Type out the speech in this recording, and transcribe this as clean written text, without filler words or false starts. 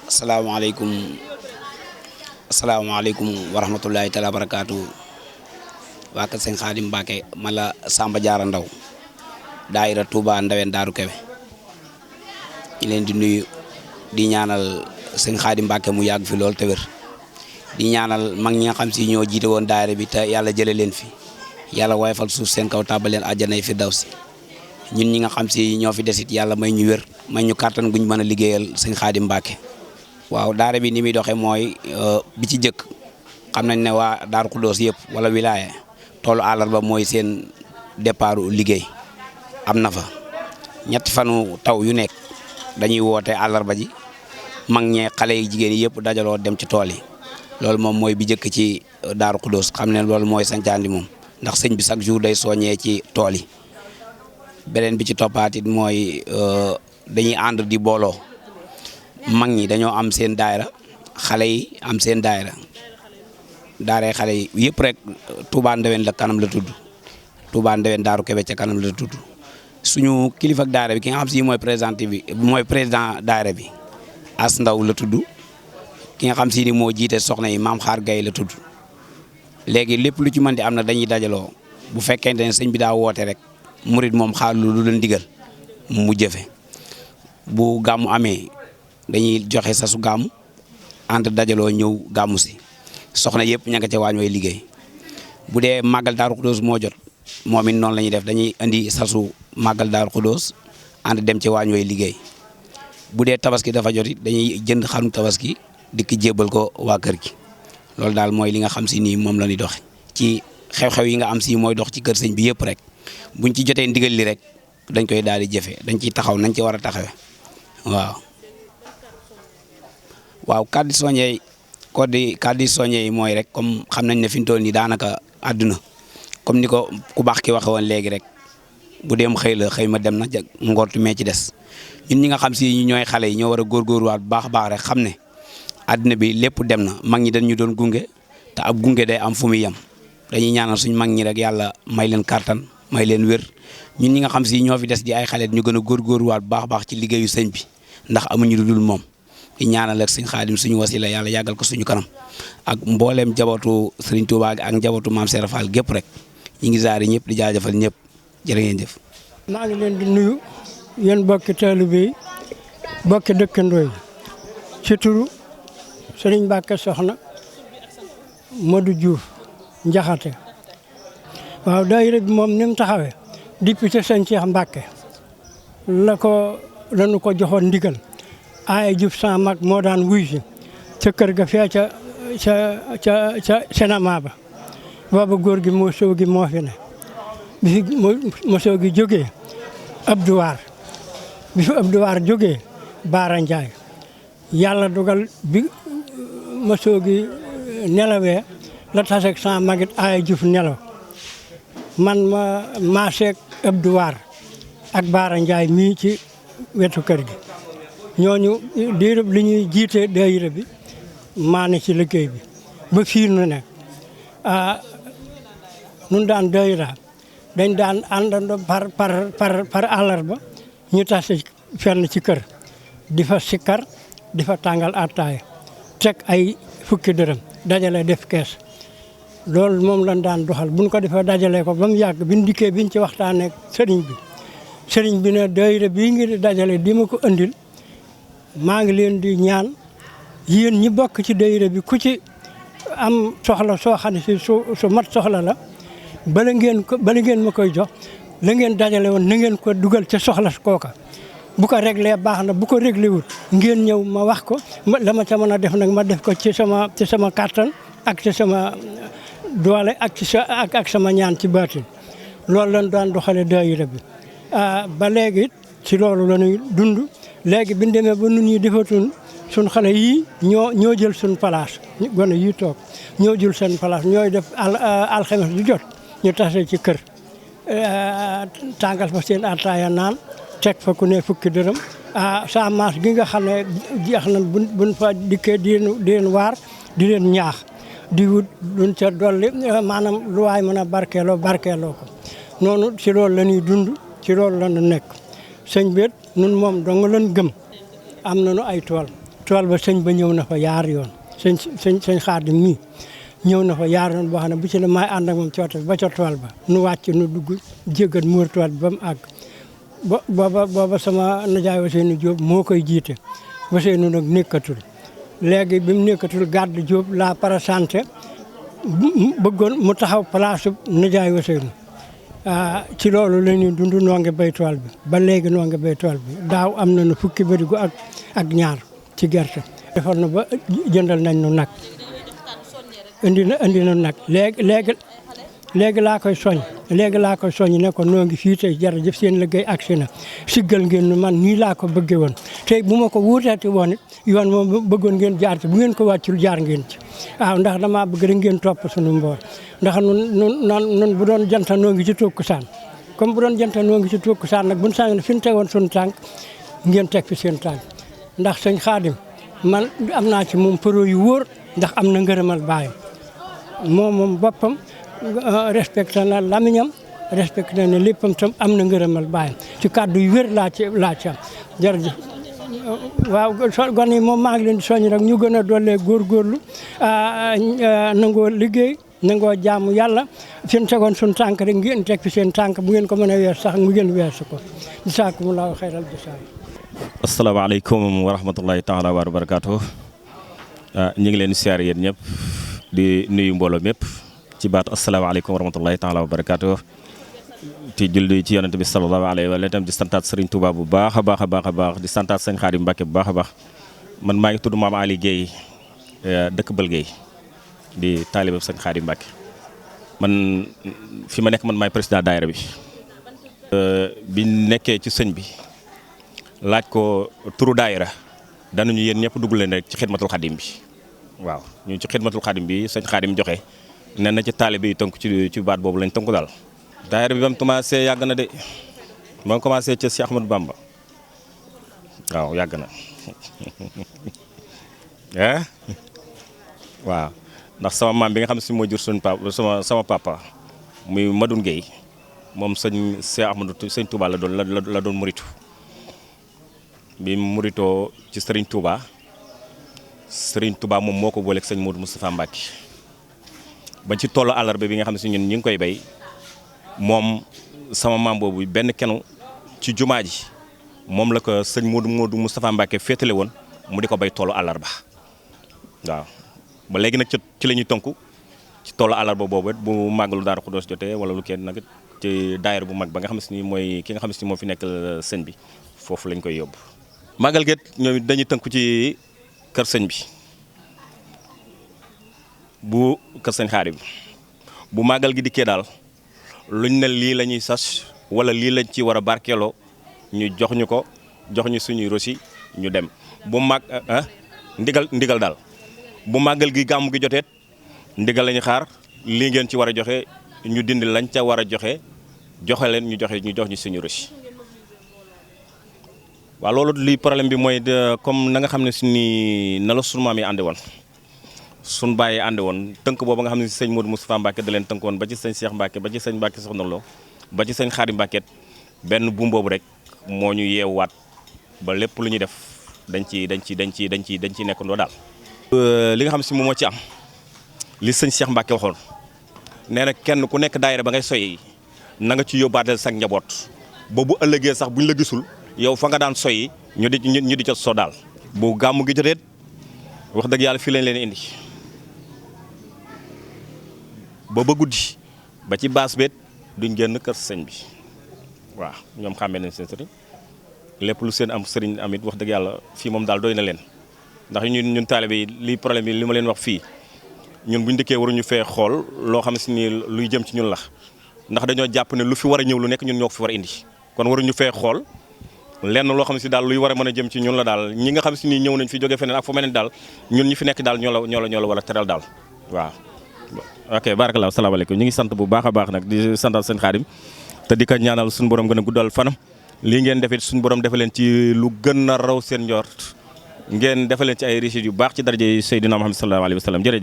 asalaamaaleykum asalaamaaleykum wa rahmatullahi taala barakaatu waa kër sëñ Xaadim Mbàkke man la Samba Diarra Ndaw daayira Touba Ndawen Daaru Kebe ñu leen di nuyu di ñaanal sëñ Xaadim Mbàkke mu yàgg fi lool te wér di ñaanal mag ñi nga xam si ñoo jiite woon daayira bi te yàlla jële leen fi yàlla woyofal suuf seen kaw tàbbal leen àjjanay firdawsi ñun ñi nga xam si ñoo fi desit yàlla may ñu wér may ñu kàttan guñ mën a liggéeyal sëñ Xaadim Mbàkke waaw daara bi ni muy doxee mooy bi ci jëkk xam nañ ne waa Daaru Xuddoos yëpp wala wilaya toolu àllarba mooy seen départu liggéey am na fa ñetti fanu taw yu nekk dañuy woote àllarba ji mag ñee xale yi jigéen yi yëpp dajaloo dem ci tool yi loolu moom mooy bi jëkk ci Daaru Xuddoos xam ne loolu mooy sancaandi moom ndax sëñ bi chaque jour day soññee ci tool yi beneen bi ci toppaatit mooy dañuy ànd di booloo mag ñi dañoo am seen daayra xale yi am seen daayra xale yi yëpp rek Touba Ndawen la kanam la tudd Touba Ndawen Daaru Kebe ca kanam la tudd suñu kilifa ak daayra bi ki nga xam si mooy président daayra bi As Ndaw la tudd ki nga xam si ni moo jiite soxna yi Maam Xaar Gay la tudd léegi lépp lu ci mën di am na dañuy dajaloo bu fekkente ne sëñ bi daa woote rek murit moom xaalu lu leen digal mu jëfe bu gàmmu amee dañuy joxe sasu gàmmu ànd dajaloo ñëw gàmmu si soxna yëpp ña nga ca waañ way liggéey bu dee màggal Daaru Xuddoos moo jot moom it noonu la ñuy def dañuy indi sasu màggal Daaru Xuddoos ànd dem ci waañ way liggéey bu dee tabaski dafa jot it dañuy jënd xarum tabaski dikk jébbal ko waa kër gi loolu daal mooy li nga xam si nii moom la ñuy doxe ci xew-xew yi nga am si mooy dox ci kër sëñ bi yëpp rek buñ ci jotee ndigal li rek dañ koy daal di jëfe dañ ciy taxaw nañ ci war a taxawe waaw kàddu soññee yi mooy rek comme xam nañ ne fi mu toll nii daanaka àdduna comme ni ko ku baax ki waxe woon léegi rek bu dem xëy la xëy ma dem na ngortu mee ci des ñun ñi nga xam si ñooy xale yi ñoo war a góorgóorluwaat bu baax a baax rek xam ne àdduna bi lépp dem na mag ñi dañ ñu doon gunge te ab gunge day am fu muy yem dañuy ñaanal suñ mag ñi rek yàlla may leen kàttan may leen wér ñun ñi nga xam si ñoo fi des di ay xale ñu gën a góorgóorluwaat bu baax a baax ci liggéeyu sëñ bi ndax amuñu lu dul moom di ñaanal ak sëñ Xaadim suñu wasila yàlla yàggal ko suñu kanam ak mbooleem njabootu Sëriñ Tuubaa ak njabootu Maam Seera Fall gépp rek ñi ngi zaari ñëpp di jaajëfal ñëpp jërë ngeen jëf. maa ngi leen di nuyu yéen bokki taalibe yi bokki dëkkandoo yi ci turu Sëriñ Mbàkke Soxna Modou Diouf Njaxate waaw daayira bi moom ni mu taxawee depuis ca sëñ Cheikh Mbàkke lañu ko joxoon ndigal ay jub sa mag moo daan wuy si ca kër ga fee ca cinéma ba booba góor gi moo soo gi moo fi ne bi fi moo soo gi jógee Abdou War bi fi Abdou War jógee Baara Ndiaye yàlla dogal bi moo soo gi nelawee la taseeg sa magit ay jub nelaw man ma maaseeg Abdou War ak Baara Ndiaye mii ci wetu kër gi ñooñu diirub li ñuy jiite daayira bi maa ne ci liggéey bi ba fii nu ne nun daan daayira dañ daan àndandoo par àllarba ñu tase fenn ci kër di fa sikkar di fa tàngal attaaya teg ay fukki dërëm dajale def kees loolu moom lañ daan doxal buñ ko defee dajale ko ba mu yàgg biñ dikkee biñ ci waxtaanee sëriñ bi ne daayira bii ngi dajale di ma ko andil maa ngi leen di ñaan yéen ñi bokk ci daayira bi ku ci am soxla soo xam ne si su mat soxla la bala ngeen ma koy jox la ngeen dajale woon na ngeen ko dugal ca soxla kooka bu ko réglé baax na bu ko réglé wut ngeen ñëw ma wax ko la ma ca mën a def nag ma def ko ci sama kàttan ak ci sama doole ak sama ñaan ci baatin loolu lañ daan doxale daayira bi ba léegi ci loolu la ñuy dund léegi bi ñu demee ba nun ñi defatun suñ xale yii ñoo jël suñ place gone yii toog ñoo jël seen place ñooy def alxames du jot ñu tase ci kër tàngal fa seen attaaya naan teg fa ku ne fukki dërëm sa maas gi nga xam ne jeex na buñ fa dikkee di leen waar di leen ñaax di wut luñ ca dolli maanaam lu waay mën a barkeeloo ko noonu ci loolu la ñuy dund ci loolu la ñu nekk sëñ bi nun moom dong lañ gëm am nañu ay tool tool ba sëñ ba ñëw na fa yaar yoon sëñ Xaadim mii ñëw na fa yaar yoon boo xam ne bu ci ne maay ànd ak moom cooto ba ca tool ba nu wàcc nu dugg jéggat muur tool bi ba mu àgg booba sama najaay Ousseynou Diop moo koy jiite Ousseynou nag nekkatul léegi bi mu nekkatul gàdd Diop laa parasanté bëggoon mu taxaw place najaay Ousseynou ci loolu la ñuy dund noo ngi béy tool bi ba léegi noo ngi béy tool bi daaw am nañu fukki bërigo ak ñaar ci gerte. defal na ba jëndal nañ nu nag indi na nag léegi laa koy soñ ne ko noo ngi fii tey jërëjëf seen liggéey agsi na siggal ngeen nu man nii laa ko bëggee woon tey bu ma ko wuuteeti woon it yoon moom bëggoon ngeen jaar ci bu ngeen ko wàccul jaar ngeen ci waaw ndax damaa bëgg rek ngeen topp suñu mboor ndax nun bu doon janta noo ngi ci takkusaan comme bu doon janta noo ngi ci takkusaan nag buñ sàngi ne fi ñu tegoon suñu tànk ngeen teg fi seen tànk ndax sëñ Xaadim man am naa ci moom pro yu wóor ndax am na ngërëmal baayam moom boppam respecté na lamiñam respecté na léppam tam am na ngërëmal baayam ci kàddu yu wér laa ci am jërëjëf waaw gone yi moom maa ngi leen di soññ rek ñu gën a doole góorgóorlu nangoo liggéey nangoo jaamu yàlla fi ñu tegoon suñu tànk rek ngeen teg fi seen tànk bu ngeen ko mën a wees sax mu ngeen weesu ko jazaakumullaahu xayral jasaa. asalaamaaleykum wa rahmatullahi taala wa barakaatu. ñu ngi leen di siyaare yéen ñëpp di nuyu mbooloo mépp ci baatu asalaamaaleykum wa rahmatullahi taala wa barakaatu. ci julli ci yonent bi sallallahu alayhi wa sallam di santaat Serigne Touba bu baax a baax di santaat sëñ Xaadim Mbàkke bu baax a baax man maa ngi tudd Maam Ali Guèye dëkk Bël Guèye di taalibe sëñ Xaadim Mbàkke man fi ma nekk man maay président daayira bi. bi nekkee ci sëñ bi laaj ko turu daayira danuñu yéen ñëpp dugg leen rek ci xidmatul xadim bi waaw ñu ci xidmatul xadim bi sëñ Xaadim joxe nee na ci taalibe yi tënk ci baat boobu lañ tënku daal. daayira bi ba mu commencé yàgg na de ba mu commencé ca Cheikh Ahmadou Bamba waaw yàgg na waaw ndax sama maam bi nga xam si moo jur suñu papa sama papa muy Madoune Guèye moom sëñ Cheikh Ahmadou sëñ Touba la doon muritu bi muritoo ci Serigne Touba moom moo ko booleeg sëñ Modou Moustapha Mbacke ba ci tollu àllarba bi nga xam ne si ñun ñu ngi koy bay moom sama maam boobu benn kenu ci jumaa ji moom la ko sëñ Modou Moustapha Mbacke féetale woon mu di ko bay toolu àllarba waaw ba léegi nag ci la ñuy tënku ci toolu àllarba boobu bu màggalu Daaru Xudoos jotee wala lu kenn nag ci daayira bu mag ba nga xam si ni mooy ki nga xam si ni moo fi nekk sëñ bi foofu lañ koy yóbbu. màggal geet ñoom dañuy tënku ci kër sëñ bi bu kër sëñ Xaadim bu màggal gi dikkee daal. luñ ne lii la ñuy sas wala lii lañ ci war a barkeeloo ñu jox ñu suñuy rosi ñu dem bu mag ndigal daal bu màggal gi gàmm gi joteet ndigal lañu xaar lii ngeen ci war a joxe ñu dindi lañ ca war a joxe leen ñu jox ñu suñu rosi. waaw loolu li problème bi mooy comme na nga xam ne suñu na la sunu maam yi ànde woon suñ bàyyi ànd woon tënk boobu nga xam ne si sëñ Modou Moustapha Mbacke da leen tënk woon ba ci sëñ Cheikh Mbacke ba ci sëñ Mbacke Soxna Lo ba ci sëñ Xaadim Mbacke benn buum boobu rek moo ñu yeewaat ba lépp lu ñuy def dañ ci nekkandoo daal. li nga xam si moom moo ci am li sëñ Cheikh Mbacke waxoon nee na kenn ku nekk daayira ba ngay soyi na nga ci yóbbaatal sa njaboot ba bu ëllëgee sax buñ la gisul yow fa nga daan soyi ñu di ca so daal. bu gàmm gi jotee wax dëgg yàlla fii lañ leen indi. ba guddi ba ci baas beet duñ génn kër sëñ bi waaw ñoom xàmmee nañ seen sëriñ lépp lu seen am sëriñ amit wax dëgg yàlla fii moom daal doy na leen ndax ñun taalibe yi li problème yi li ma leen wax fii ñun buñ dëkkee waruñu fee xool loo xam si ni luy jëm ci ñun la ndax dañoo jàpp ne lu fi war a ñëw lu nekk ñun ñoo ko fi war a indi kon waruñu fee xool lenn loo xam si daal luy war a mën a jëm ci ñun la daal ñi nga xam si ni ñëw nañ fi jóge feneen ak fu meneen daal ñun ñi fi nekk daal ñoo la war a teral daal waaw. ok barakallahu salaamaaleykum ñu ngi sant bu baax a baax nag di santal sëñ Xaadim te di ko ñaanal suñu borom gën a guddal fanam lii ngeen defee suñu borom defal leen ci lu gën a raw seen njort ngeen defal leen ci ay réussite yu baax ci daraje Seydina Muhammad sallallahu alayhi wa sallam jërëjëf